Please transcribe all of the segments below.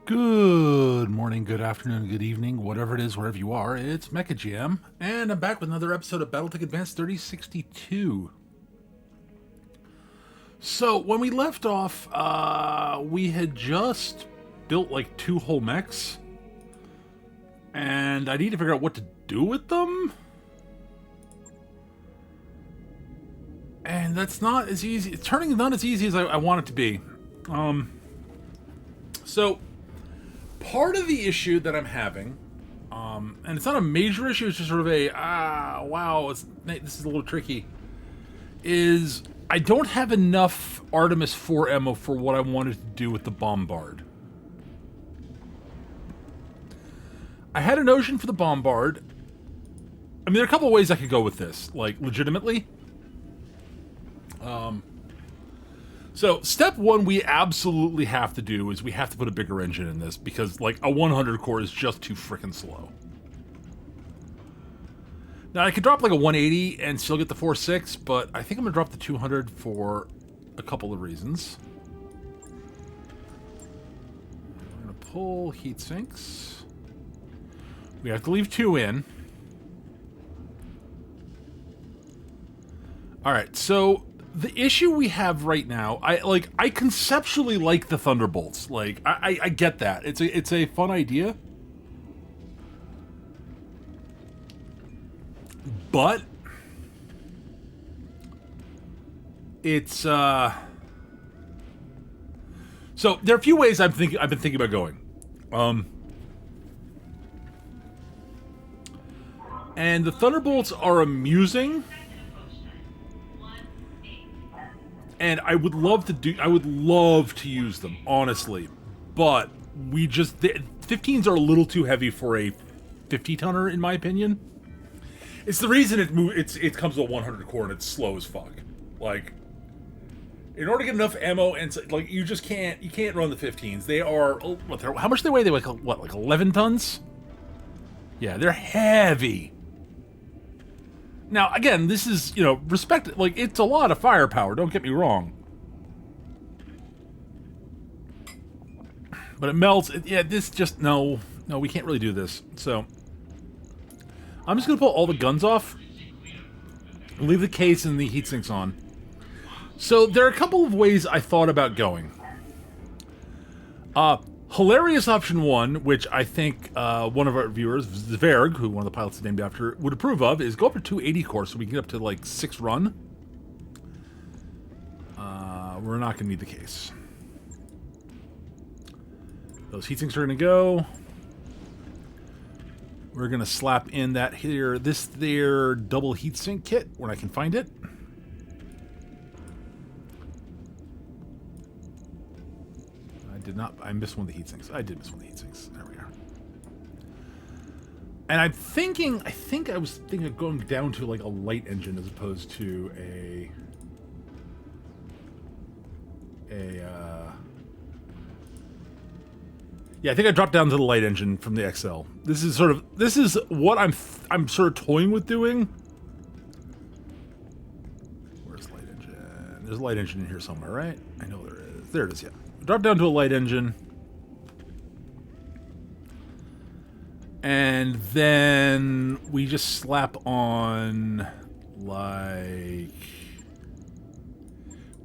Good morning, good afternoon, good evening, whatever it is, wherever you are. It's MechaGM, and I'm back with another episode of BattleTech Advanced 3062. So, when we left off, we had just built like two whole mechs, and I need to figure out what to do with them. And that's not as easy. It's turning not as easy as I want it to be. So, part of the issue that I'm having, and it's not a major issue, it's just sort of a, wow, this is a little tricky, is I don't have enough Artemis 4 ammo for what I wanted to do with the Bombard. I had a notion for the Bombard. I mean, there are a couple of ways I could go with this, like, legitimately. So, step one we absolutely have to do is we have to put a bigger engine in this, because, like, a 100 core is just too frickin' slow. Now, I could drop, like, a 180 and still get the 4.6, but I think I'm gonna drop the 200 for a couple of reasons. I'm gonna pull heat sinks. We have to leave two in. Alright, so the issue we have right now, I conceptually like the Thunderbolts. Like, I get that. It's a fun idea. But it's so there are a few ways I've been thinking about going. And the Thunderbolts are amusing. And I would love to use them, honestly. But the 15s are a little too heavy for a 50-tonner, in my opinion. It's the reason it comes with a 100 core and it's slow as fuck. Like, in order to get enough ammo and like you can't run the 15s. They are how much they weigh? They weigh like 11 tons? Yeah, they're heavy. Now, again, this is, respect, like, it's a lot of firepower, don't get me wrong. But it melts, this just, no, we can't really do this. So, I'm just gonna pull all the guns off, leave the case and the heat sinks on. So, there are a couple of ways I thought about going. Hilarious option one, which I think one of our viewers, Zverg, who one of the pilots is named after, would approve of, is go up to 280 core so we can get up to like 6 run. We're not going to need the case. Those heatsinks are going to go. We're going to slap in this double heatsink kit when I can find it. I missed one of the heat sinks. I did miss one of the heat sinks. There we are. And I was thinking of going down to like a light engine as opposed to yeah, I think I dropped down to the light engine from the XL. This is what I'm sort of toying with doing. Where's light engine? There's a light engine in here somewhere, right? I know there is. There it is, yeah. Drop down to a light engine. And then we just slap on, like,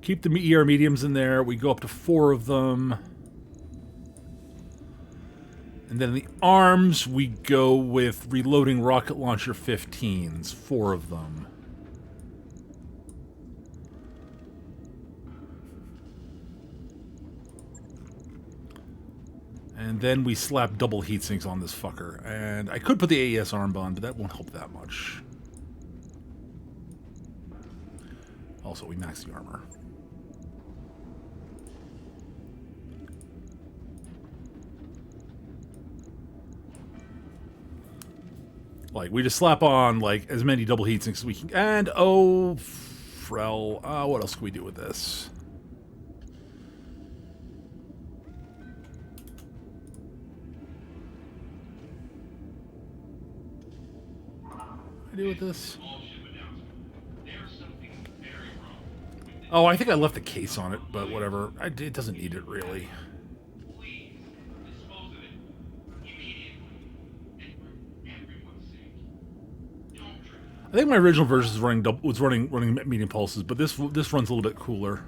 keep the ER mediums in there. We go up to 4 of them. And then the arms, we go with reloading rocket launcher 15s, 4 of them. And then we slap double heatsinks on this fucker. And I could put the AES armband, but that won't help that much. Also, we max the armor. Like, we just slap on, like, as many double heatsinks as we can. And, oh, Frel. What else can we do with this? Do with this? Oh, I think I left the case on it, but whatever. It doesn't need it, really. I think my original version was running medium pulses, but this runs a little bit cooler.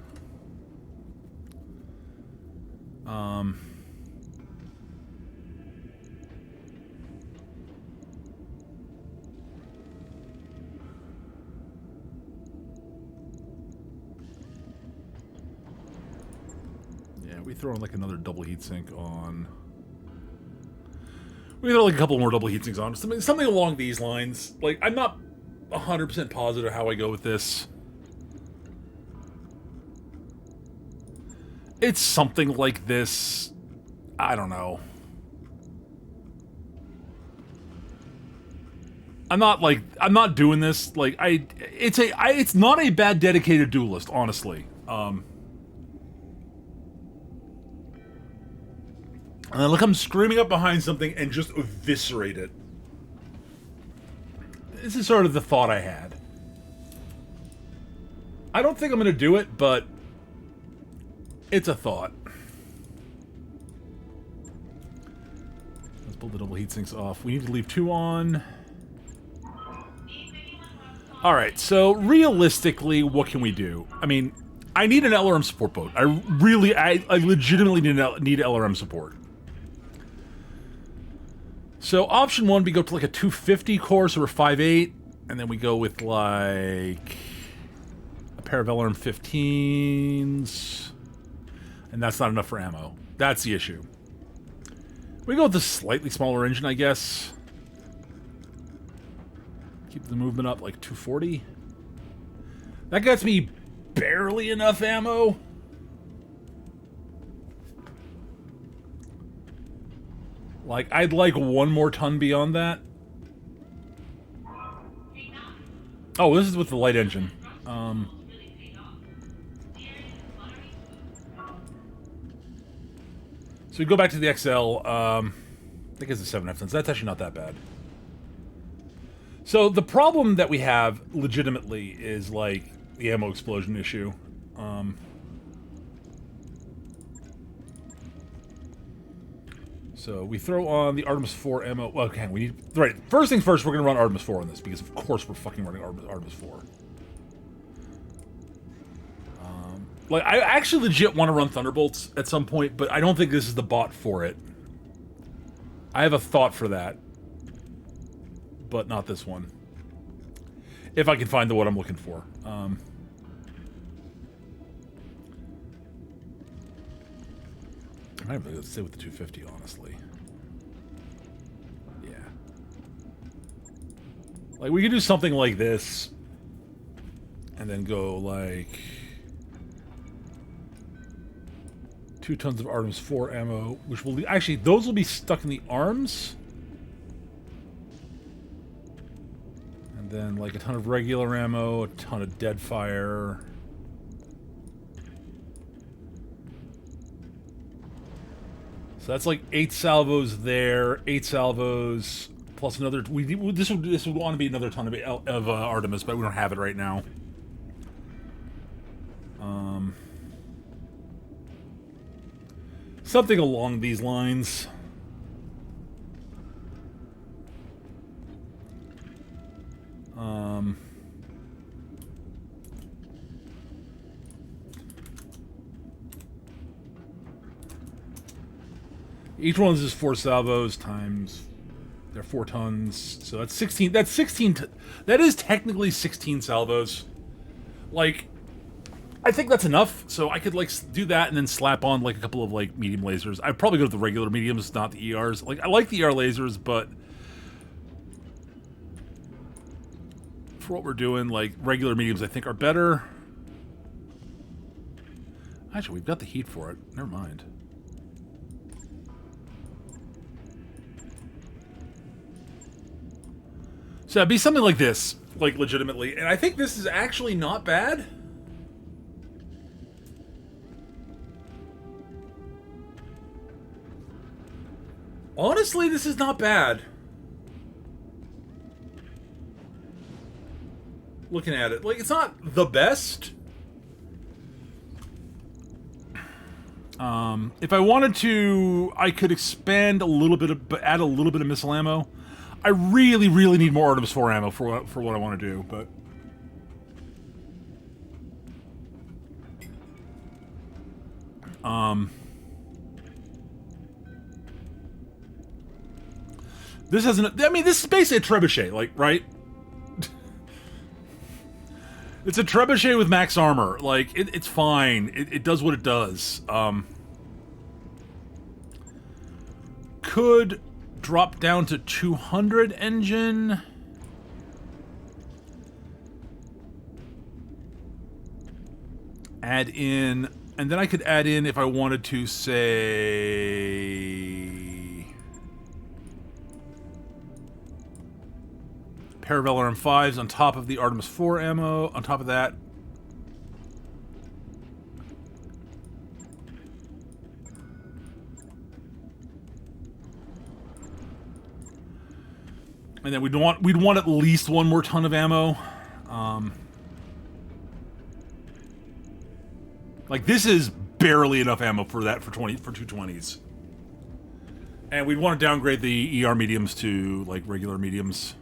Yeah, we throw in like another double heatsink on. We throw like a couple more double heatsinks on. Something along these lines. Like, I'm not 100% positive how I go with this. It's something like this. I don't know. I'm not doing this. Like, it's not a bad dedicated duelist, honestly. And then look, I'm screaming up behind something and just eviscerate it. This is sort of the thought I had. I don't think I'm going to do it, but it's a thought. Let's pull the double heatsinks off. We need to leave 2 on. Alright, so realistically, what can we do? I mean, I need an LRM support boat. I legitimately need LRM support. So option 1, we go to like a 250 core, so we're 5.8, and then we go with like a pair of LRM 15s, and that's not enough for ammo. That's the issue. We go with the slightly smaller engine, I guess. Keep the movement up like 240. That gets me barely enough ammo. Like, I'd like 1 more ton beyond that. Oh, this is with the light engine. So we go back to the XL. I think it's a 7.5 tons. That's actually not that bad. So the problem that we have, legitimately, is, like, the ammo explosion issue. So we throw on the Artemis 4 ammo. Well, okay, we need... Right, first things first, we're going to run Artemis 4 on this, because of course we're fucking running Artemis 4. Like, I actually legit want to run Thunderbolts at some point, but I don't think this is the bot for it. I have a thought for that. But not this one. If I can find the one I'm looking for. I might have to stay with the 250, honestly. Yeah. Like, we could do something like this. And then go, like... 2 tons of Artemis 4 ammo, which will... Actually, those will be stuck in the arms. And then, like, a ton of regular ammo, a ton of dead fire... So that's like 8 salvos there, 8 salvos, plus another... This would want to be another ton of Artemis, but we don't have it right now. Something along these lines. Each one is 4 salvos times... They're 4 tons, so that's 16... That's 16... That is technically 16 salvos. Like... I think that's enough, so I could, like, do that and then slap on, like, a couple of, like, medium lasers. I'd probably go to the regular mediums, not the ERs. Like, I like the ER lasers, but... For what we're doing, like, regular mediums I think are better. Actually, we've got the heat for it. Never mind. So it'd be something like this, like, legitimately. And I think this is actually not bad. Honestly, this is not bad. Looking at it. Like, it's not the best. If I wanted to, I could expand a little bit, add a little bit of missile ammo. I really, really need more Artemis 4 ammo for what I want to do, but... This hasn't... I mean, this is basically a trebuchet, like, right? It's a trebuchet with max armor. Like, it's fine. It does what it does. Could drop down to 200 engine. Add in... And then I could add in, if I wanted to, say... pair of LRM-5s on top of the Artemis 4 ammo. On top of that... And then we'd want at least one more ton of ammo. Like, this is barely enough ammo for that for 220s. And we'd want to downgrade the ER mediums to, like, regular mediums.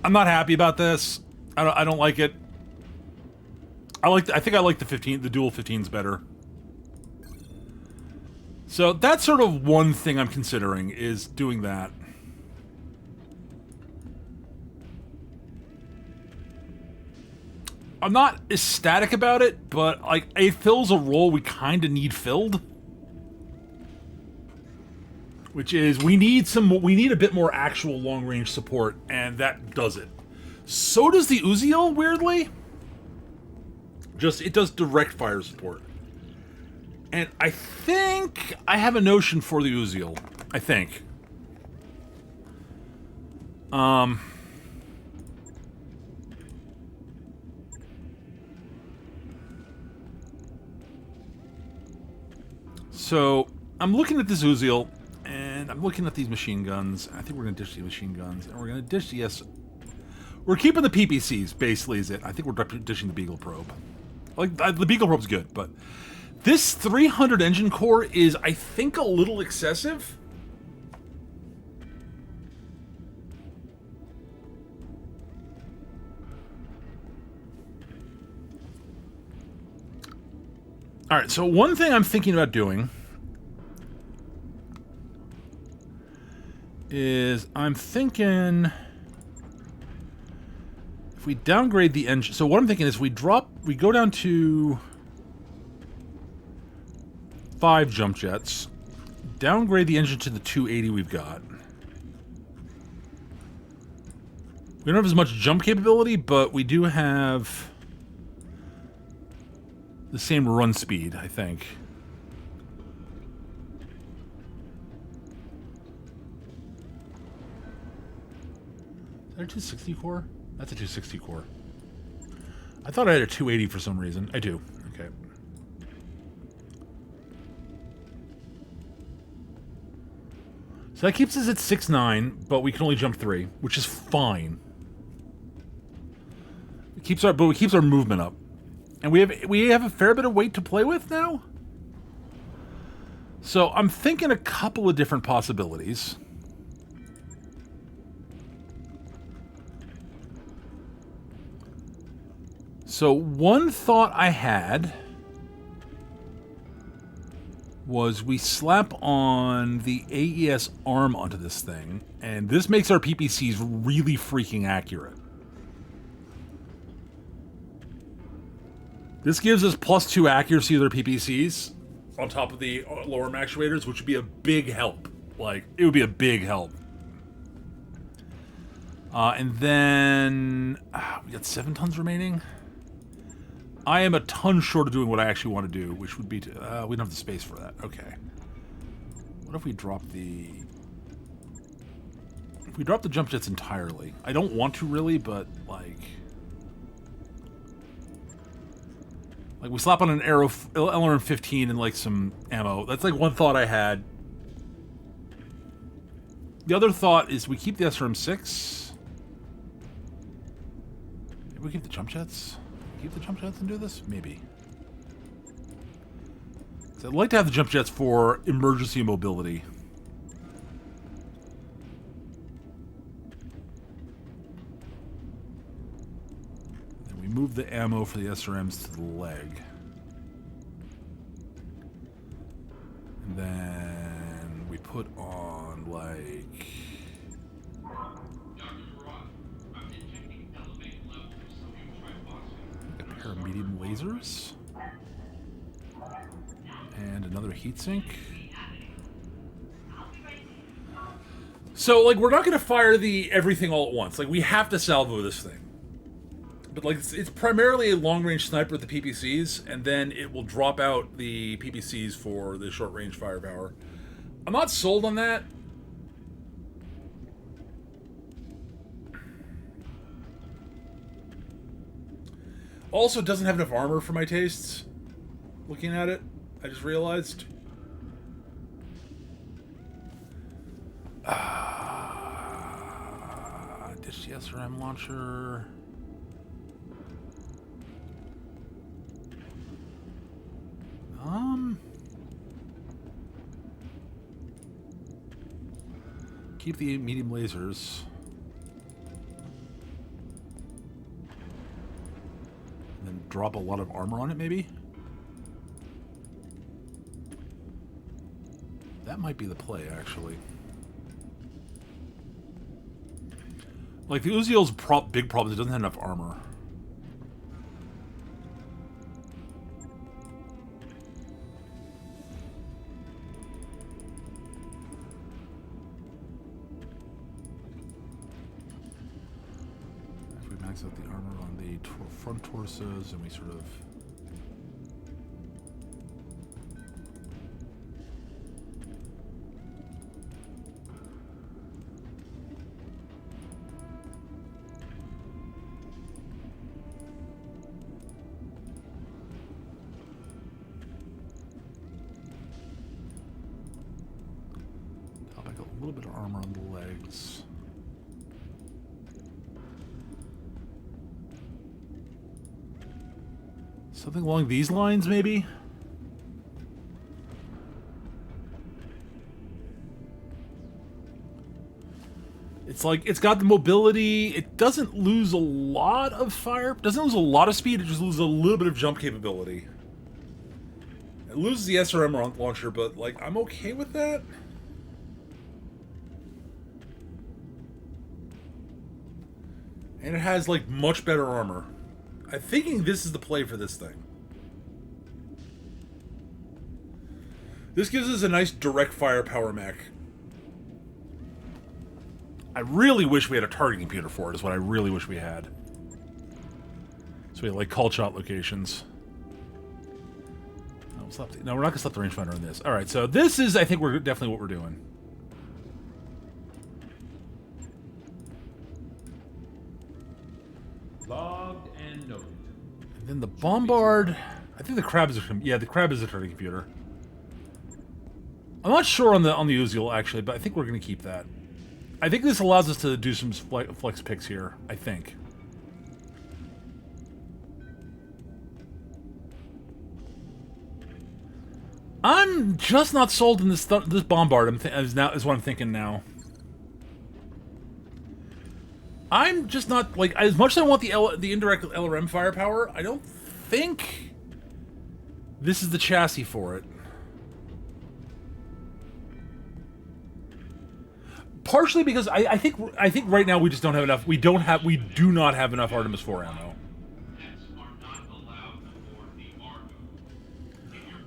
I'm not happy about this. I don't like it. I think I like the Dual 15s better. So that's sort of one thing I'm considering, is doing that. I'm not ecstatic about it, but like, it fills a role we kind of need filled. Which is, we need a bit more actual long-range support, and that does it. So does the Uziel, weirdly. It does direct fire support. And I think I have a notion for the Uziel. I think. So, I'm looking at this Uziel, and I'm looking at these machine guns. I think we're going to ditch the machine guns, and we're going to ditch the We're keeping the PPCs, basically, is it. I think we're ditching the Beagle Probe. Like, the Beagle Probe's good, but... This 300 engine core is, I think, a little excessive. Alright, so one thing I'm thinking about doing is I'm thinking if we downgrade the engine... So what I'm thinking is we go down to 5 jump jets, downgrade the engine to the 280 we've got. We don't have as much jump capability, but we do have the same run speed, I think. Is that a 260 core? That's a 260 core. I thought I had a 280 for some reason. I do. Okay. So that keeps us at 6'9", but we can only jump 3, which is fine. It keeps our movement up. And we have a fair bit of weight to play with now. So I'm thinking a couple of different possibilities. So one thought I had was we slap on the AES arm onto this thing, and this makes our PPCs really freaking accurate. This gives us +2 accuracy of their PPCs on top of the lower arm actuators, which would be a big help. Like, it would be a big help. And then we got 7 tons remaining. I am a ton short of doing what I actually want to do, which would be to... we don't have the space for that. Okay. What if we drop the... If we drop the jump jets entirely? I don't want to really, but, like... Like, we slap on an LRM-15 and, like, some ammo. That's, like, one thought I had. The other thought is we keep the SRM-6. Maybe we keep the jump jets? Keep the jump jets and do this? Maybe. So I'd like to have the jump jets for emergency mobility. move the ammo for the SRMs to the leg. And then we put on, like... a pair of medium lasers. And another heatsink. So, like, we're not going to fire the everything all at once. Like, we have to salvo this thing. But, like, it's primarily a long-range sniper with the PPCs, and then it will drop out the PPCs for the short-range firepower. I'm not sold on that. Also, it doesn't have enough armor for my tastes. Looking at it, I just realized. Ditch the SRM launcher. Keep the medium lasers. And then drop a lot of armor on it, maybe? That might be the play, actually. Like, the Uziel's big problem is it doesn't have enough armor. If we max out the armor on the front torsos and we sort of... a little bit of armor on the legs. Something along these lines, maybe? It's like, it's got the mobility, it doesn't lose a lot of fire, doesn't lose a lot of speed, it just loses a little bit of jump capability. It loses the SRM launcher, but, like, I'm okay with that. And it has, like, much better armor. I'm thinking this is the play for this thing. This gives us a nice direct firepower mech. I really wish we had a targeting computer for it, is what I really wish we had. So we had, like, call shot locations. No, we're not going to slap the rangefinder on this. Alright, so this is, I think, we're definitely what we're doing. Logged and noted. And then the bombard... I think the crab is... Yeah, the crab is a targeting computer. I'm not sure on the Uziel, actually, but I think we're going to keep that. I think this allows us to do some flex picks here, I think. I'm just not sold in this bombard. Is what I'm thinking now. I'm just not, like, as much as I want the indirect LRM firepower, I don't think this is the chassis for it. Partially because I think right now we just don't have enough. We do not have enough Artemis 4 ammo.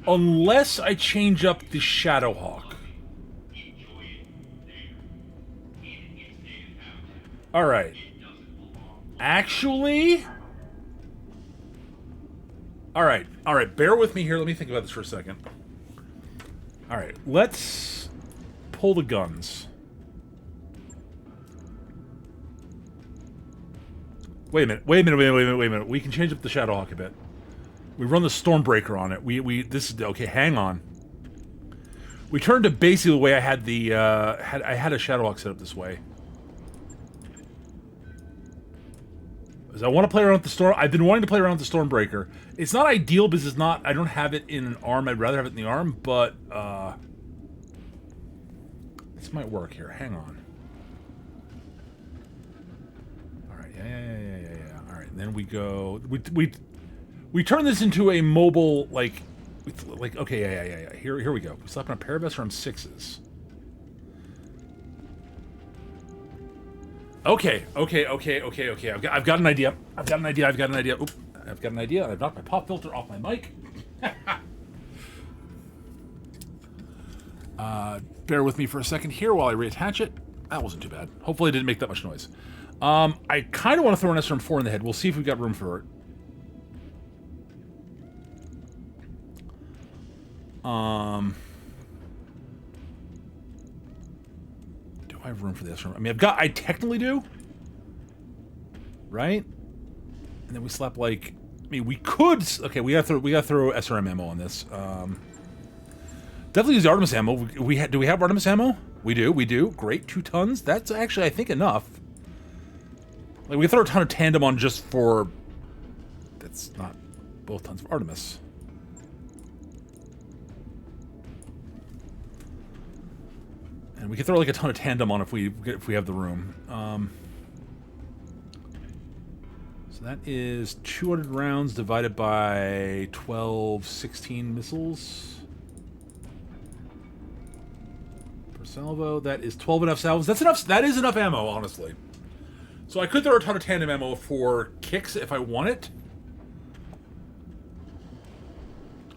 Unless I change up the Shadowhawk. Alright. Actually... Alright, bear with me here. Let me think about this for a second. Alright, let's pull the guns. Wait a minute. We can change up the Shadowhawk a bit. We run the Stormbreaker on it. This is okay. Hang on. We turned to basically the way I had the I had a Shadowhawk set up this way. Because I want to play around with the Storm. I've been wanting to play around with the Stormbreaker. It's not ideal because it's not. I don't have it in an arm. I'd rather have it in the arm, but this might work here. Hang on. All right. Yeah. All right. And then we go... We turn this into a mobile, like... Okay, yeah. Here we go. We slap on a pair of SRM6s. Okay. I've got an idea. I've got an idea. Oop, I've got an idea. I've knocked my pop filter off my mic. Bear with me for a second here while I reattach it. That wasn't too bad. Hopefully it didn't make that much noise. I kind of want to throw an SRM4 in the head. We'll see if we've got room for it. Do I have room for the SRM? I mean, I technically do. Right? And then we slap like... I mean, we could... Okay, we gotta throw SRM ammo on this. Definitely use the Artemis ammo. Do we have Artemis ammo? We do. Great, 2 tons. That's actually, I think, enough. Like, we can throw a ton of tandem on just for... That's not both tons of Artemis. And we can throw like a ton of tandem on if we have the room. So that is 200 rounds divided by 16 missiles per salvo. That is 12 enough salvos. That's enough. That is enough ammo, honestly. So I could throw a ton of tandem ammo for kicks if I want it.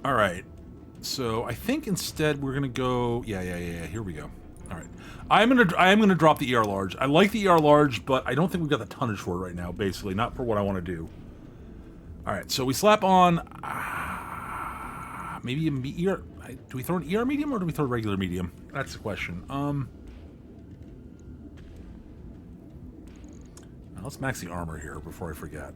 All right. So I think instead we're gonna go. Yeah. Here we go. All right, I am gonna drop the ER large. I like the ER large, but I don't think we've got the tonnage for it right now. Basically, not for what I want to do. All right, so we slap on maybe a ER. Do we throw an ER medium or do we throw a regular medium? That's the question. Now let's max the armor here before I forget.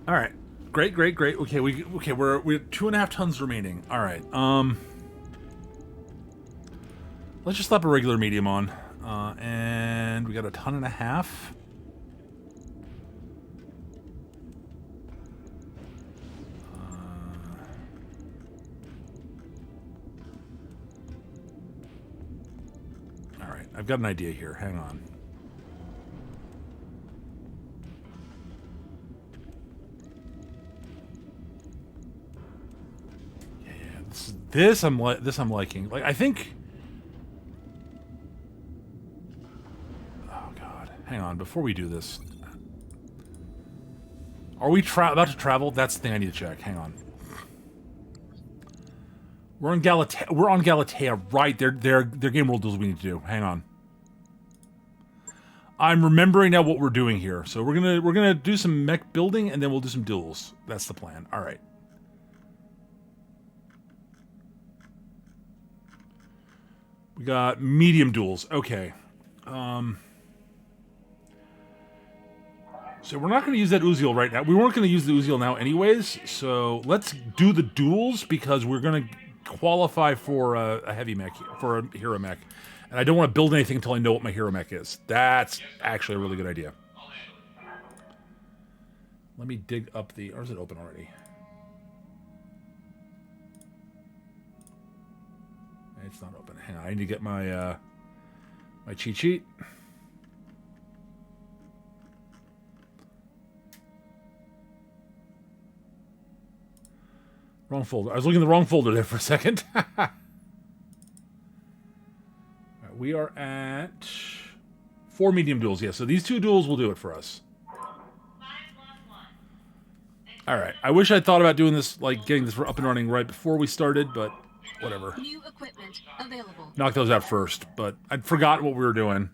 All right, great. Okay, we're 2.5 tons remaining. All right, let's just slap a regular medium on, and we got 1.5 tons. All right, I've got an idea here. Hang on. This I'm liking. Like, I think... Oh, God. Hang on. Before we do this... Are we about to travel? That's the thing I need to check. Hang on. We're on Galatea, right? They're game world duels we need to do. Hang on. I'm remembering now what we're doing here. So we're gonna do some mech building, and then we'll do some duels. That's the plan. All right. We got medium duels. Okay. So we're not going to use that Uziel right now. We weren't going to use the Uziel now anyways, so let's do the duels because we're going to qualify for a heavy mech, for a hero mech. And I don't want to build anything until I know what my hero mech is. That's actually a really good idea. Let me dig up the... Or is it open already? It's not open. Hang on, I need to get my my cheat sheet. Wrong folder. I was looking in the wrong folder there for a second. Right, we are at 4 medium duels. Yeah, so these 2 duels will do it for us. All right. I wish I'd thought about doing this, like getting this up and running right before we started, but whatever. New equipment available. Knock those out first, but I'd forgot what we were doing.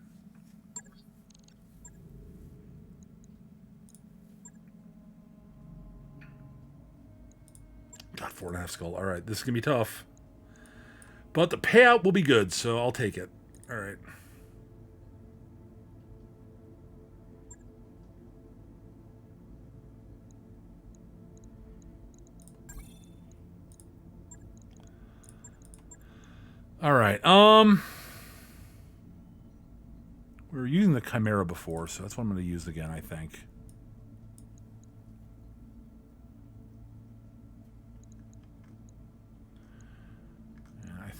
God, 4.5 skull. All right, this is gonna be tough, but the payout will be good, so I'll take it. All right. All right. We were using the Chimera before, so that's what I'm going to use again, I think.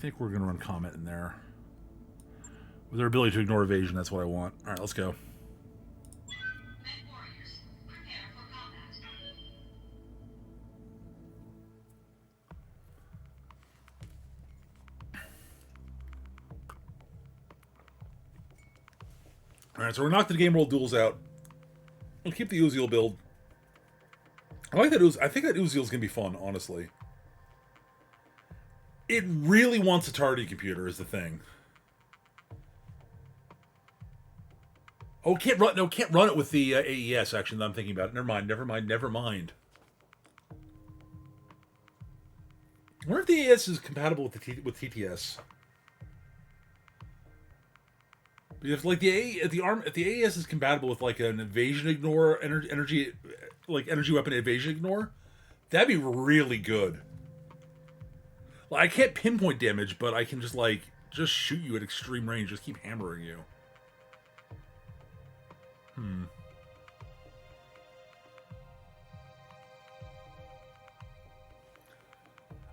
think we're going to run Comet in there. With their ability to ignore evasion, that's what I want. Alright, let's go. Alright, so we're knocking the Game World Duels out. We'll keep the Uziel build. I like that I think that Uziel's gonna be fun, honestly. It really wants a targeting computer is the thing. Oh, can't run it with the AES, actually, that I'm thinking about it. Never mind. I wonder if the AES is compatible with TTS. Because like if the AES is compatible with like an evasion ignore energy weapon evasion ignore, that'd be really good. Like I can't pinpoint damage, but I can just shoot you at extreme range, just keep hammering you.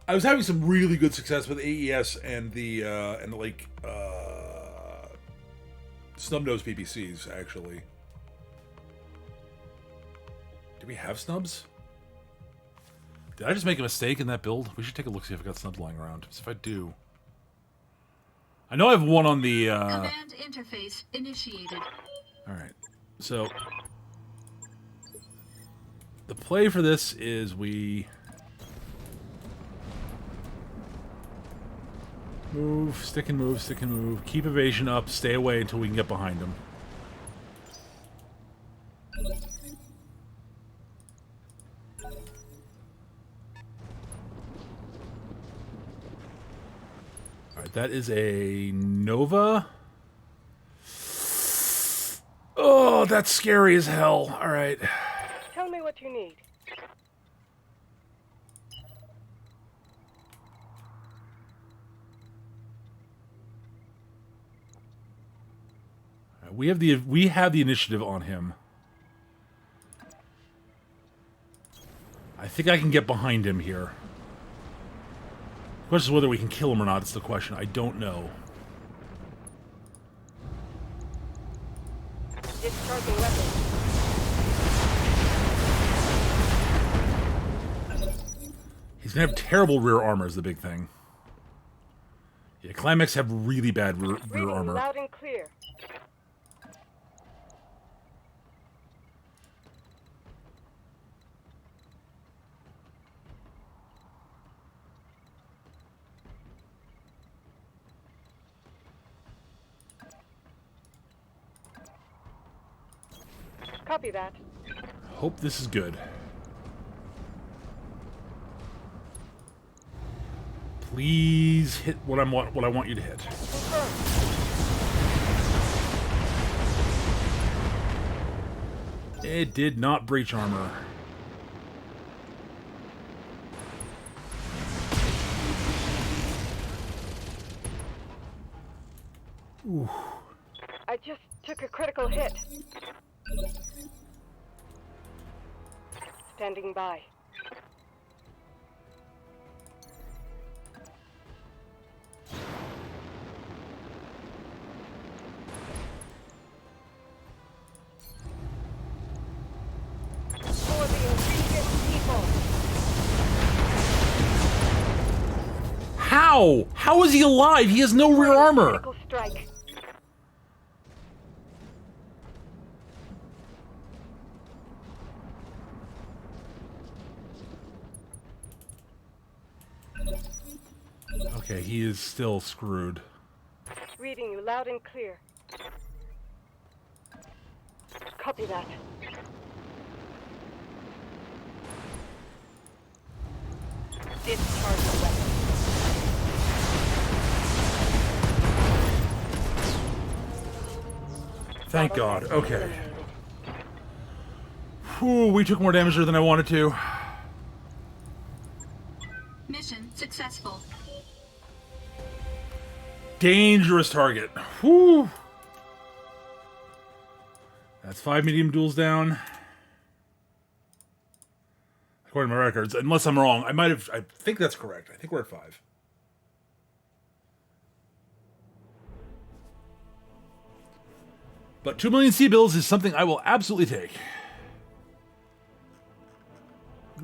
I was having some really good success with AES and the snub-nose PPCs, actually. Do we have snubs? Did I just make a mistake in that build? We should take a look, see if I got snubs lying around. See if I do. I know I have one on the... Command interface initiated. Alright, so... The play for this is we... Move, stick and move. Keep evasion up, stay away until we can get behind him. Alright, that is a Nova. Oh, that's scary as hell. Alright. Tell me what you need. We have the initiative on him. I think I can get behind him here. The question is whether we can kill him or not. It's the question. I don't know. Discharging weapon. He's gonna have terrible rear armor is the big thing. Yeah, Climax have really bad rear armor. Loud and clear. Copy that. Hope this is good. Please hit what I want you to hit. It did not breach armor. Ooh. I just took a critical hit. Standing by. For the obedient people. How? How is he alive? He has no rear armor. Critical strike. Okay, he is still screwed. Reading you loud and clear. Copy that. Discharge the weapon. Thank God. Okay. Whew, we took more damage there than I wanted to. Mission successful. Dangerous target. Whew. That's 5 medium duels down. According to my records. Unless I'm wrong. I think that's correct. I think we're at 5. But 2 million C-bills is something I will absolutely take.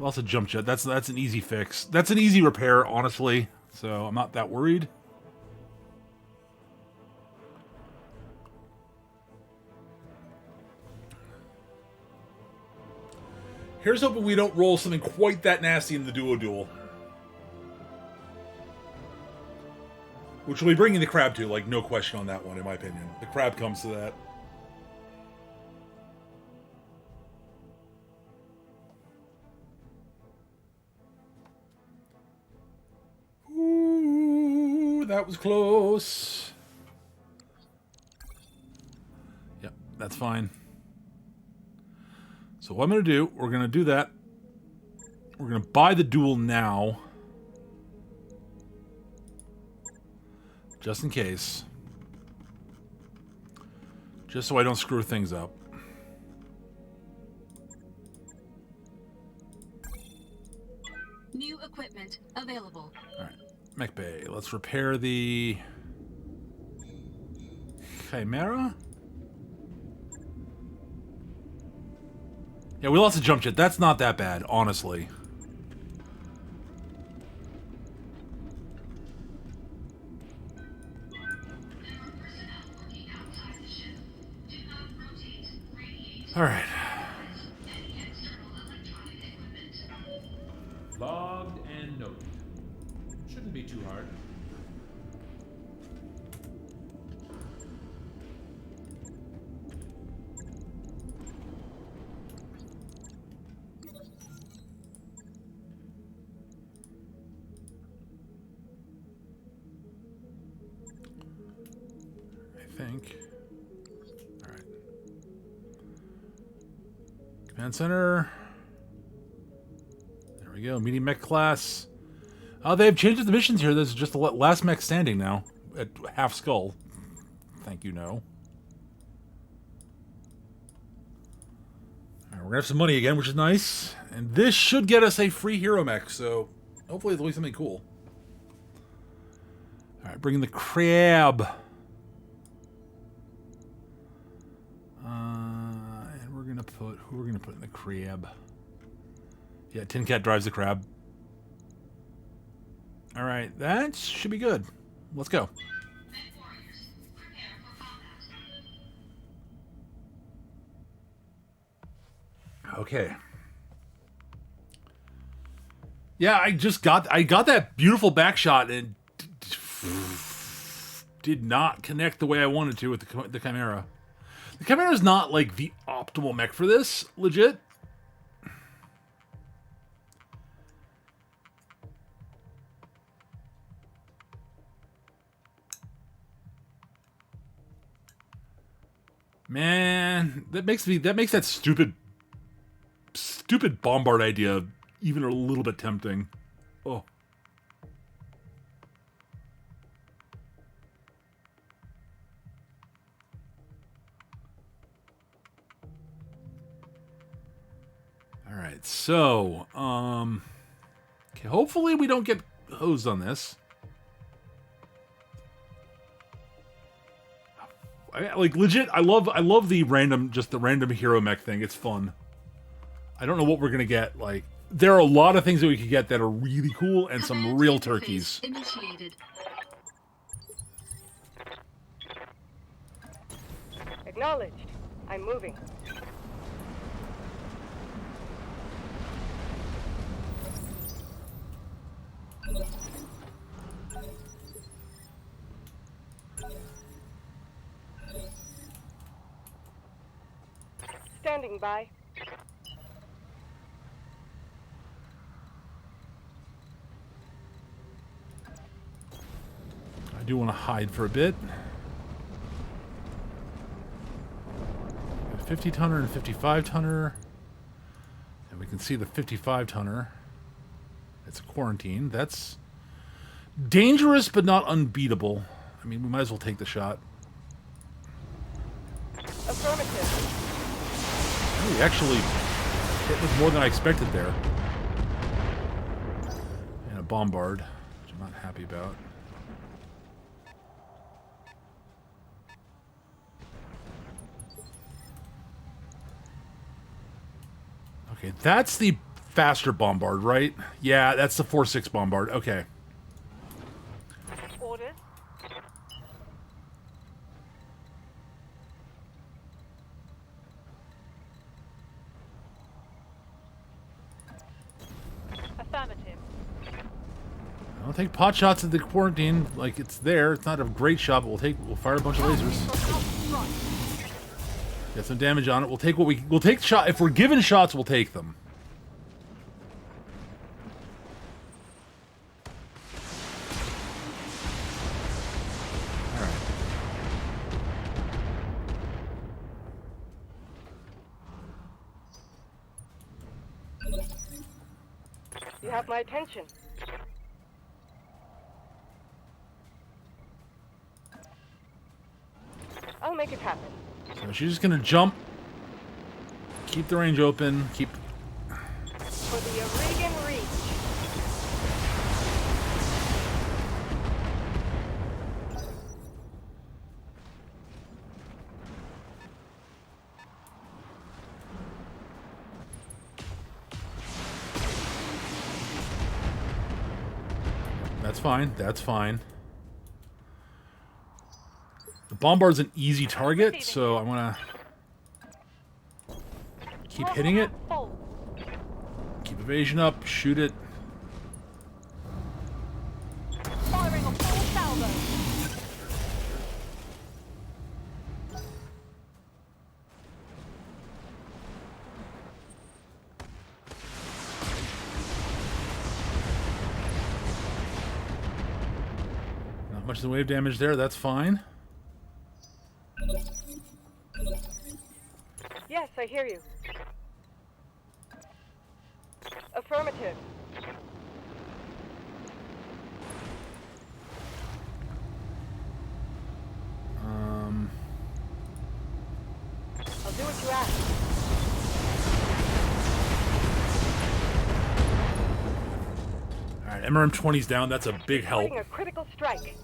Also jump jet. That's an easy fix. That's an easy repair, honestly. So I'm not that worried. Here's hoping we don't roll something quite that nasty in the duo-duel. Which will be bringing the crab to, like, no question on that one, in my opinion. The crab comes to that. Ooh, that was close. Yep, that's fine. So what I'm going to do, we're going to do that. We're going to buy the duel now. Just in case. Just so I don't screw things up. New equipment available. Alright. Mech Bay. Let's repair the Chimera. Yeah, we lost a jump jet. That's not that bad, honestly. Alright. Logged and noted. Shouldn't be too hard. I think. Alright. Command center. There we go. Medium mech class. Oh, they've changed the missions here. This is just the last mech standing now. At half skull. Thank you, no. Alright, we're gonna have some money again, which is nice. And this should get us a free hero mech, so hopefully it'll be something cool. Alright, bringing the crab. And we're gonna put who we're gonna put in the crab. Yeah, Tin Cat drives the crab. All right, that should be good. Let's go. Okay. Yeah, I got that beautiful back shot and did not connect the way I wanted to with the Chimera. The Chimera is not, like, the optimal mech for this, legit. Man, that makes that stupid bombard idea even a little bit tempting. Oh. Alright, so, okay, hopefully we don't get hosed on this. Like, legit, I love the random hero mech thing. It's fun. I don't know what we're gonna get. Like, there are a lot of things that we could get that are really cool and some real turkeys. Initiated. Acknowledged. I'm moving. Standing by. I do want to hide for a bit. 50-tonner and 55-tonner. And we can see the 55-tonner. It's a quarantine. That's dangerous, but not unbeatable. I mean, we might as well take the shot. Affirmative. We actually hit with more than I expected there. And a bombard, which I'm not happy about. Okay, that's the faster bombard, right? Yeah, that's the 4.6 bombard. Okay. Orders. Affirmative. I'll take pot shots at the quarantine. Like, it's there. It's not a great shot, but we'll fire a bunch of lasers. Get some damage on it. We'll take shot. If we're given shots, we'll take them. You have my attention. I'll make it happen. So she's just gonna jump. Keep the range open. Keep. For the Oregon Reach. That's fine. That's fine. The bombard's an easy target, so I'm gonna keep hitting it. Keep evasion up. Shoot it. Firing a full salvo. Not much in the way of damage there. That's fine. Yes, I hear you. Affirmative. I'll do what you ask. All right, MRM-20's down. That's a big help. Fighting a critical strike.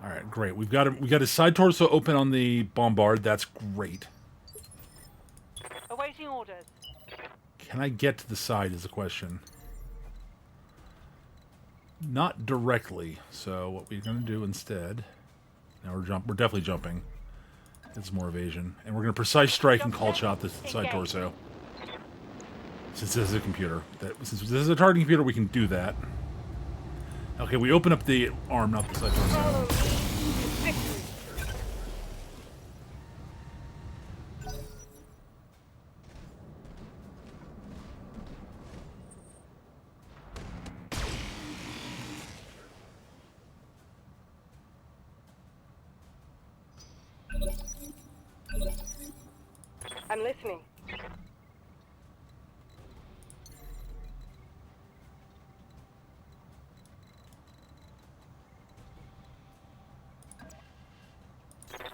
All right, great. We got his side torso open on the bombard. That's great. Awaiting orders. Can I get to the side is the question. Not directly. So what we're going to do instead... Now we're definitely jumping. It's more evasion. And we're going to precise strike and call shot the side torso. Since this is a computer. Since this is a targeting computer, we can do that. Okay, we open up the arm, not the side torso. Follow me to victory. I'm listening.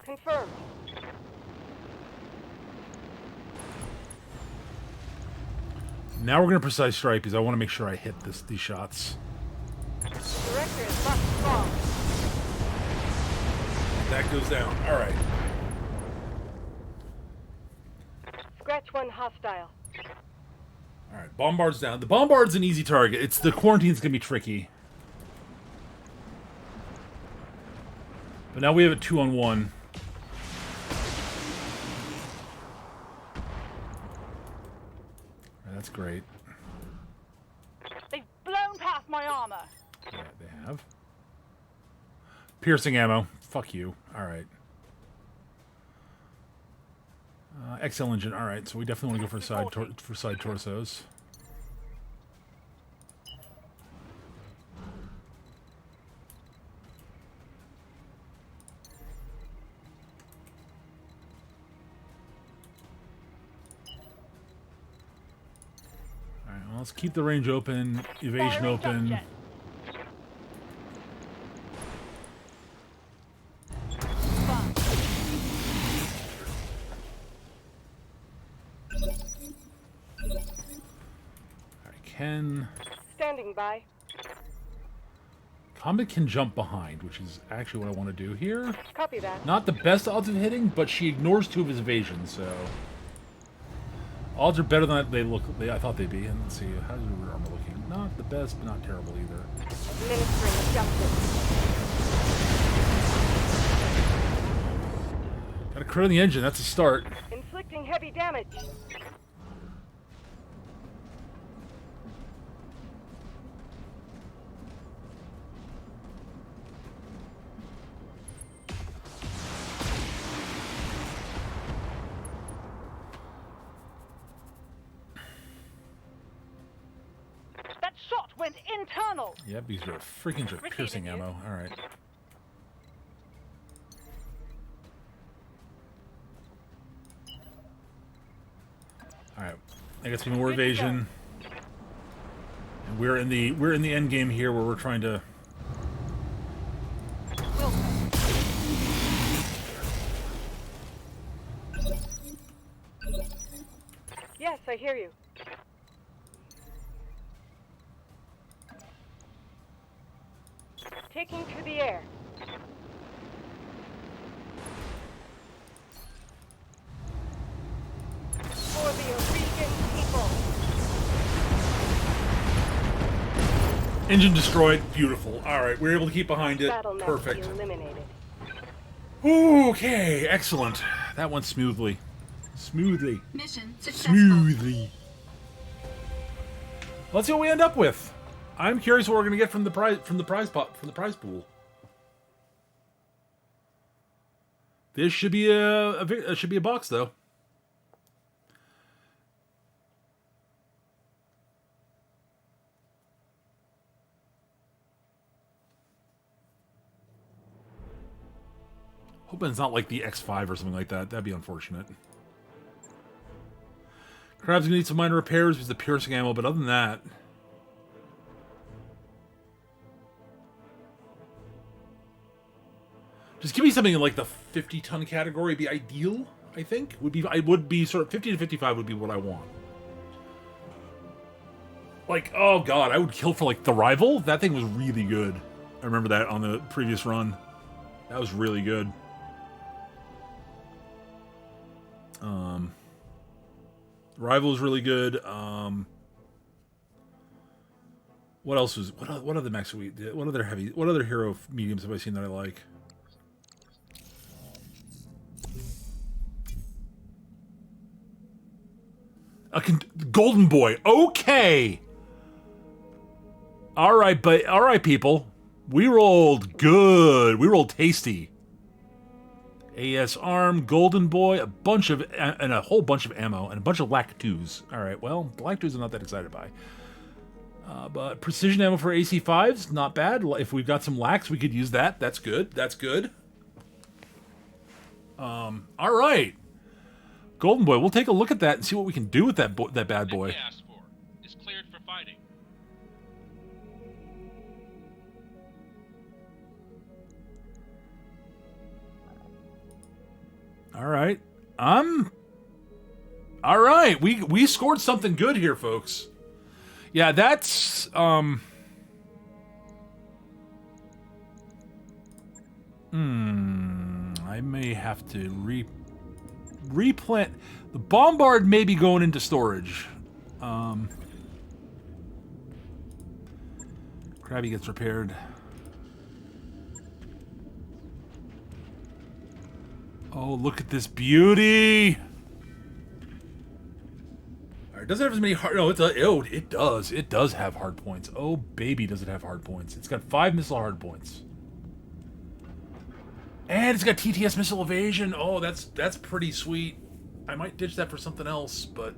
Confirmed. Now we're going to precise strike because I want to make sure I hit these shots. Director is not strong. That goes down. All right. Scratch one hostile. All right, bombard's down. The bombard's an easy target. It's the quarantine's going to be tricky. But now we have a 2-on-1. That's great. They've blown past my armor. Yeah, they have. Piercing ammo. Fuck you. All right. XL engine. All right, so we definitely want to go for side torsos. All right, well, let's keep the range open, evasion Firing open. jet. I can. Standing by. Combat can jump behind, which is actually what I want to do here. Copy that. Not the best odds of hitting, but she ignores 2 of his evasions, so... Odds are better than I thought they'd be. And let's see, how's your armor looking? Not the best, but not terrible either. Administering justice. Got a crit on the engine, that's a start. Inflicting heavy damage. That shot went internal. Yep, these are freaking piercing ammo. Alright. Alright. I got some more evasion. And we're in the end game here where we're trying to Yes, I hear you. Taking to the air. For the Oregon people. engine destroyed. Beautiful. Alright, we're able to keep behind it. Battle map Perfect. eliminated. Okay, excellent. That went smoothly. Smoothly. Mission successful. Smoothly. Let's see what we end up with. I'm curious what we're gonna get from the prize pool. This should be a box though. Hoping it's not like the X5 or something like that. That'd be unfortunate. Crab's gonna need some minor repairs with the piercing ammo, but other than that, just give me something in like the 50-ton category. Would be ideal. I think would be sort of 50 to 55 would be what I want. Like, oh god, I would kill for like the Rival. That thing was really good. I remember that on the previous run. That was really good. Rival is really good. What else was what other mechs we did? What other hero mediums have I seen that I like? Golden Boy. Okay. All right, people. We rolled good. We rolled tasty. AS Arm, Golden Boy, a whole bunch of ammo, and a bunch of Lac-2s. Alright, well, the Lac-2s I'm not that excited by. But precision ammo for AC5s, not bad. If we've got some Lacs, we could use that. That's good. That's good. Alright. Golden Boy, we'll take a look at that and see what we can do with that bad boy. Asked for is cleared for fighting. All right. All right. We scored something good here, folks. Yeah, that's I may have to replant. The Bombard may be going into storage. Krabby gets repaired. Oh, look at this beauty! Alright, doesn't have as many hard... No, it does. It does have hard points. Oh, baby, does it have hard points. It's got 5 missile hard points. And it's got TTS missile evasion. Oh, that's pretty sweet. I might ditch that for something else, but...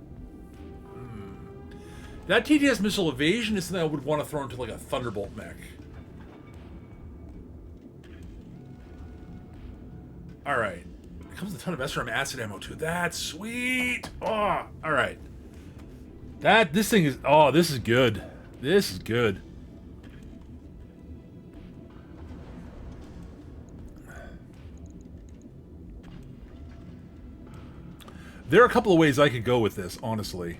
That TTS missile evasion is something I would want to throw into, like, a Thunderbolt mech. Alright. Comes with a ton of SRM acid ammo too. That's sweet. Oh, all right. This thing is. Oh, this is good. This is good. There are a couple of ways I could go with this, honestly.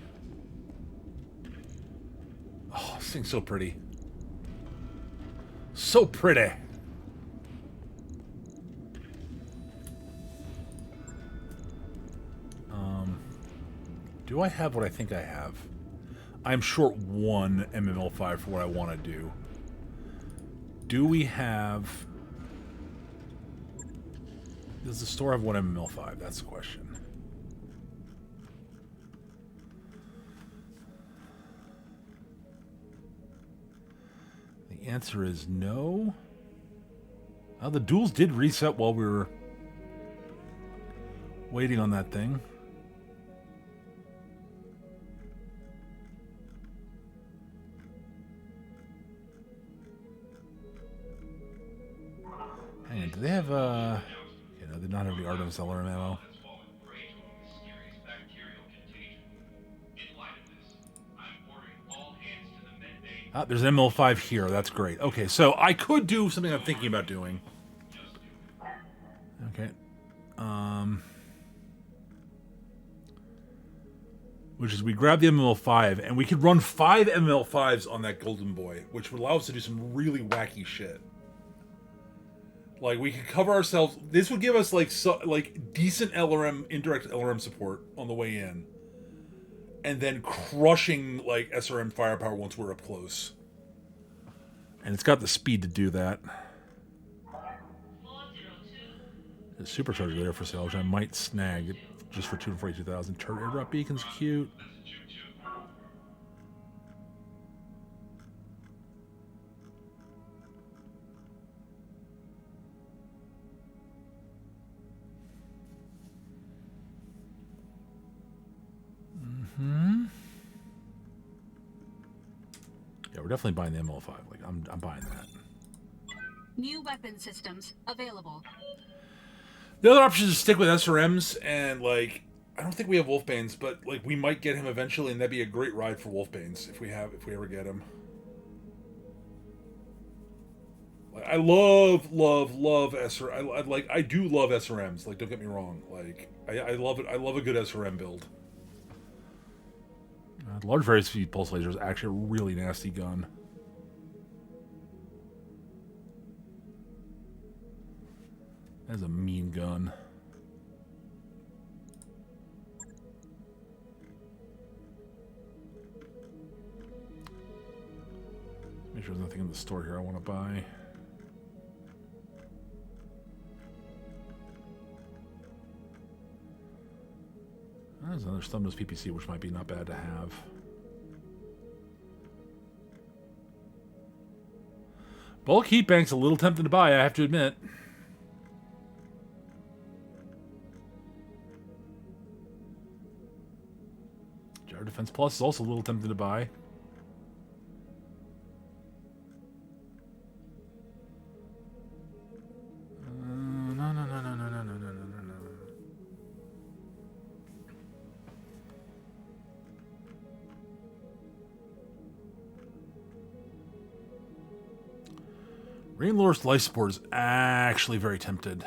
Oh, this thing's so pretty. So pretty. Do I have what I think I have? I'm short one MML5 for what I want to do. Do we have... Does the store have one MML5? That's the question. The answer is no. Oh, the duels did reset while we were waiting on that thing. Hang on, do they have, you know, they do not have the Artemis LRM ammo. Ah, there's an ML5 here. That's great. Okay, so I could do something I'm thinking about doing. Okay. Which is we grab the ML5, and we could run 5 ML5s on that Golden Boy, which would allow us to do some really wacky shit. Like, we could cover ourselves... This would give us, like, decent LRM, indirect LRM support on the way in. And then crushing, like, SRM firepower once we're up close. And it's got the speed to do that. There's a supercharger there for sale, which I might snag just for 242,000. Turret airdrop beacon's cute. Yeah, we're definitely buying the ML5. Like, I'm buying that. New weapon systems available. The other option is to stick with SRMs, and, like, I don't think we have Wolfbanes, but, like, we might get him eventually, and that'd be a great ride for Wolfbanes if we ever get him. Like, I love SR. I do love SRMs. Like, don't get me wrong. Like, I love it. I love a good SRM build. Large various speed pulse laser is actually a really nasty gun. That's a mean gun. Make sure there's nothing in the store here I want to buy. There's another Stumnose PPC, which might be not bad to have. Bulk heat bank's a little tempting to buy, I have to admit. Gyro Defense Plus is also a little tempting to buy. Rainlord's life support is actually very tempting.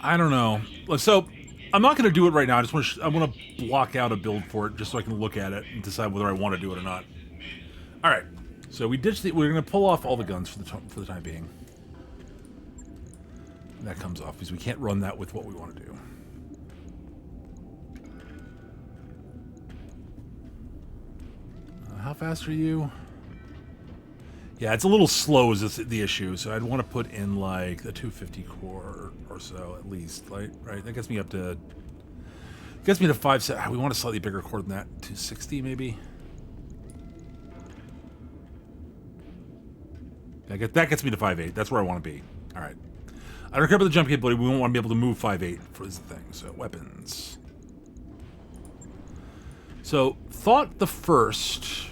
I don't know. So I'm not going to do it right now. I want to block out a build for it just so I can look at it and decide whether I want to do it or not. All right. So we're going to pull off all the guns for the time being. That comes off because we can't run that with what we want to do. How fast are you? Yeah, it's a little slow is the issue, so I'd want to put in like the 250 core or so at least, right? That gets me up to... Gets me to 5... We want a slightly bigger core than that. 260 maybe? That gets me to 5.8. That's where I want to be. Alright. I don't care about the jump capability. We won't want to be able to move 5.8 for this thing. So, weapons. So, thought the first...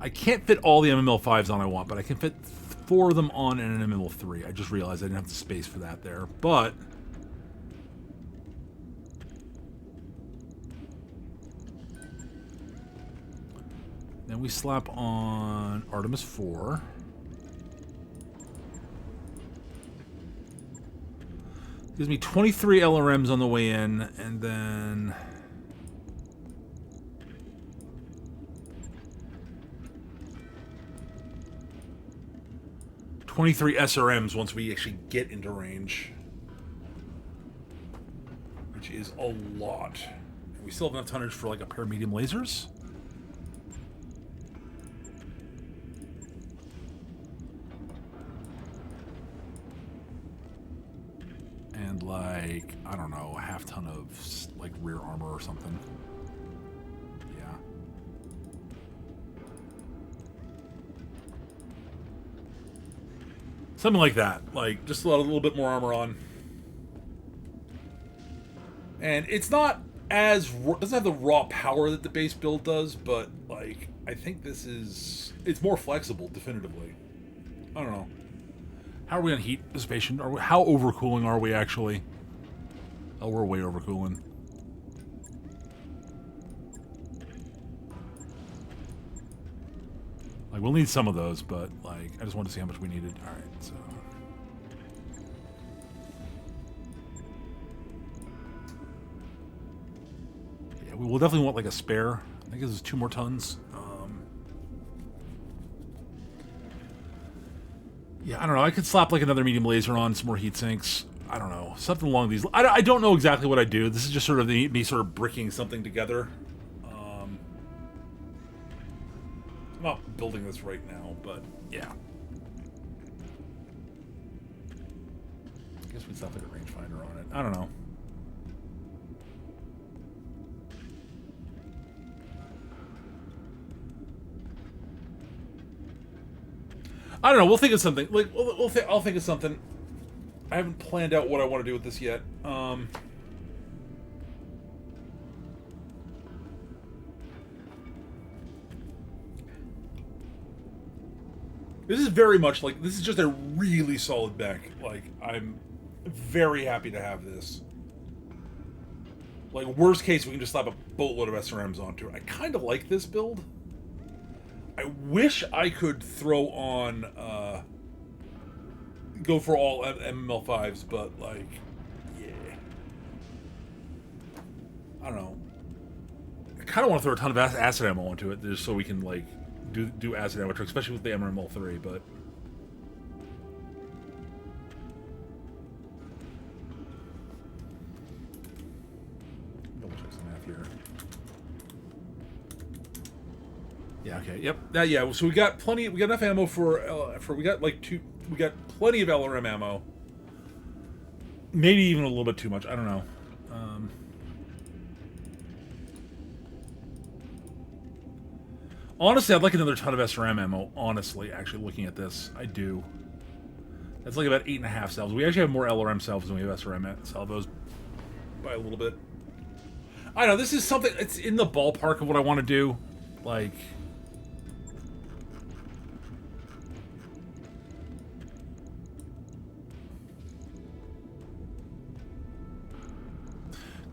I can't fit all the MML5s on I want, but I can fit 4 of them on and an MML3. I just realized I didn't have the space for that there. But Then we slap on Artemis 4. Gives me 23 LRMs on the way in, and then... $23 SRMs once we actually get into range. Which is a lot. We still have enough tonnage for like a pair of medium lasers. And like, I don't know, a half ton of like rear armor or something. Yeah. Something like that. Like, just a little bit more armor on. And it's not as... doesn't have the raw power that the base build does, but, like, I think this is... It's more flexible, definitively. I don't know. How are we on heat dissipation? How overcooling are we, actually? Oh, we're way overcooling. Like, we'll need some of those, but, like, I just wanted to see how much we needed. Alright, so... Yeah, we will definitely want, like, a spare. I think this is 2 more tons. Yeah, I don't know. I could slap, like, another medium laser on, some more heat sinks. I don't know. Something along these... I don't know exactly what I do. This is just sort of me sort of bricking something together. I'm not building this right now, but yeah. I guess we'd slap like a rangefinder on it. I don't know. I don't know. We'll think of something. Like I'll think of something. I haven't planned out what I want to do with this yet. This is very much like, this is just a really solid mech. Like, I'm very happy to have this. Like, worst case, we can just slap a boatload of SRMs onto it. I kind of like this build. I wish I could throw on, go for all MML5s, but, like, yeah. I don't know. I kind of want to throw a ton of acid ammo onto it, just so we can, like, do acid ammo tricks, especially with the MML3, but... Double check some math here. Yeah, okay, yep. Yeah, so we got plenty, we got enough ammo for we got plenty of LRM ammo. Maybe even a little bit too much, I don't know. Honestly, I'd like another ton of SRM ammo, honestly, actually, looking at this. I do. That's like about 8.5 salvos. We actually have more LRM salvos than we have SRM salvos by a little bit. I don't know, this is something, it's in the ballpark of what I want to do. Like...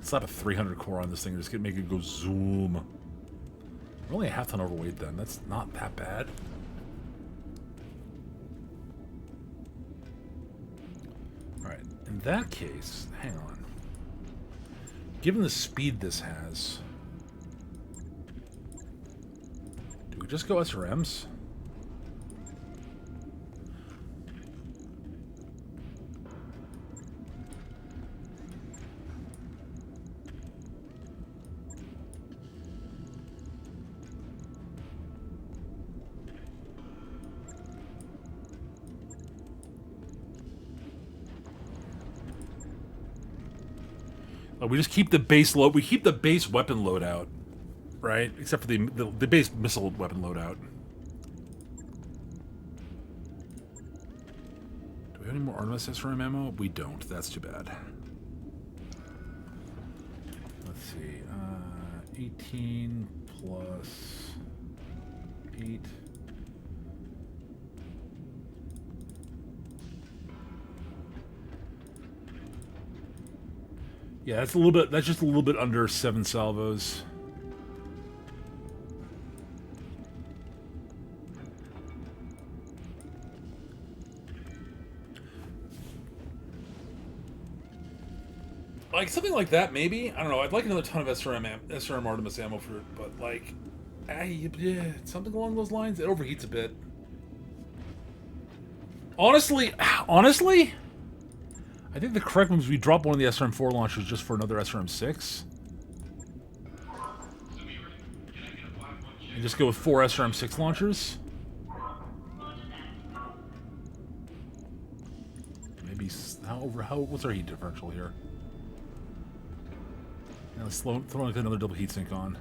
Slap a 300 core on this thing and just make it go zoom. We're only a half ton overweight then. That's not that bad. Alright, in that case, hang on. Given the speed this has, do we just go SRMs? We just keep the base load. We keep the base weapon loadout, right? Except for the base missile weapon loadout. Do we have any more Artemis SRM ammo? We don't. That's too bad. Let's see. 18 plus 8. Yeah, that's a little bit. That's just a little bit under 7 salvos. Like, something like that, maybe? I don't know. I'd like another ton of SRM Artemis ammo for it, but, like... yeah, something along those lines. It overheats a bit. Honestly... I think the correct move is we drop one of the SRM4 launchers just for another SRM6. And just go with 4 SRM6 launchers. Maybe... what's our heat differential here? Now let's throw another double heatsink on.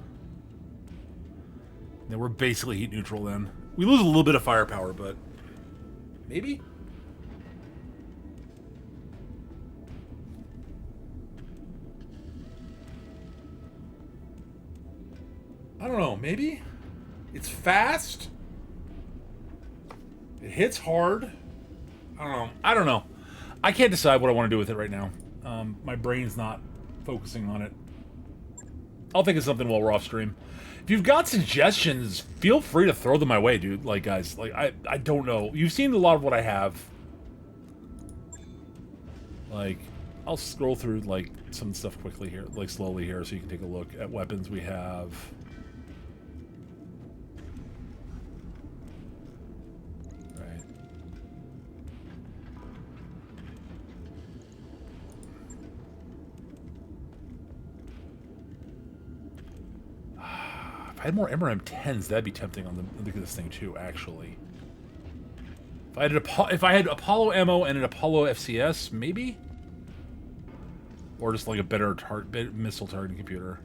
Then we're basically heat neutral then. We lose a little bit of firepower, but... maybe? I don't know, maybe? It's fast? It hits hard? I don't know. I can't decide what I want to do with it right now. My brain's not focusing on it. I'll think of something while we're off stream. If you've got suggestions, feel free to throw them my way, dude. Like, guys, like, I don't know. You've seen a lot of what I have. Like, I'll scroll through, like, some stuff quickly here, like, slowly here, so you can take a look at weapons we have. Right. If I had more MRM-10s, that'd be tempting on the look at this thing too, actually. If I had Apollo ammo and an Apollo FCS, maybe? Or just like a better missile targeting computer.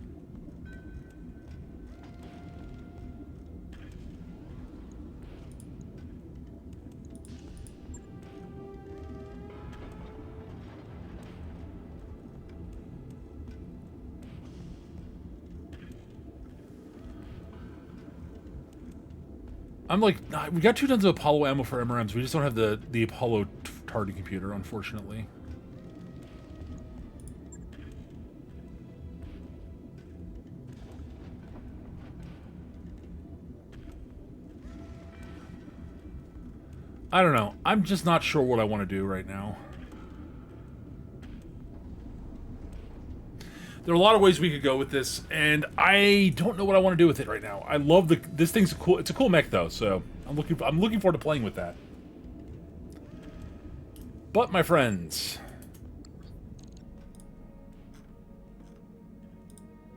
I'm like, we got 2 tons of Apollo ammo for MRMs. We just don't have the Apollo targeting computer, unfortunately. I don't know. I'm just not sure what I want to do right now. There are a lot of ways we could go with this, and I don't know what I want to do with it right now. I love this thing's cool. It's a cool mech though, so I'm looking forward to playing with that. But my friends,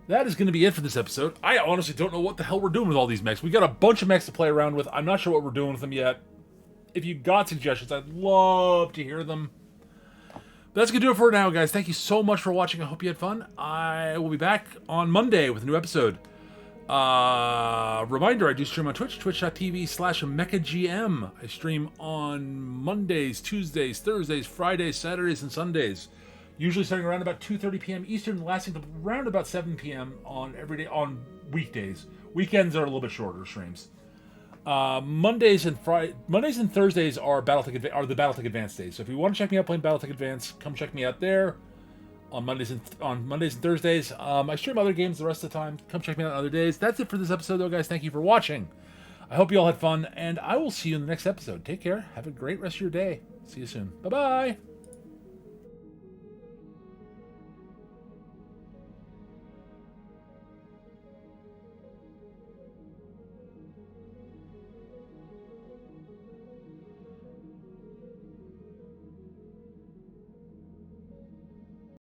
that is going to be it for this episode. I honestly don't know what the hell we're doing with all these mechs. We got a bunch of mechs to play around with. I'm not sure what we're doing with them yet. If you got suggestions, I'd love to hear them. But that's going to do it for now, guys. Thank you so much for watching. I hope you had fun. I will be back on Monday with a new episode. Reminder, I do stream on Twitch, twitch.tv/MechaGM. I stream on Mondays, Tuesdays, Thursdays, Fridays, Saturdays, and Sundays. Usually starting around about 2:30 p.m. Eastern, lasting around about 7 p.m. on weekdays. Weekends are a little bit shorter streams. Mondays and Thursdays are the BattleTech Advanced days. So if you want to check me out playing BattleTech Advanced, come check me out there. On Mondays and Thursdays, I stream other games the rest of the time. Come check me out on other days. That's it for this episode, though, guys. Thank you for watching. I hope you all had fun, and I will see you in the next episode. Take care. Have a great rest of your day. See you soon. Bye bye.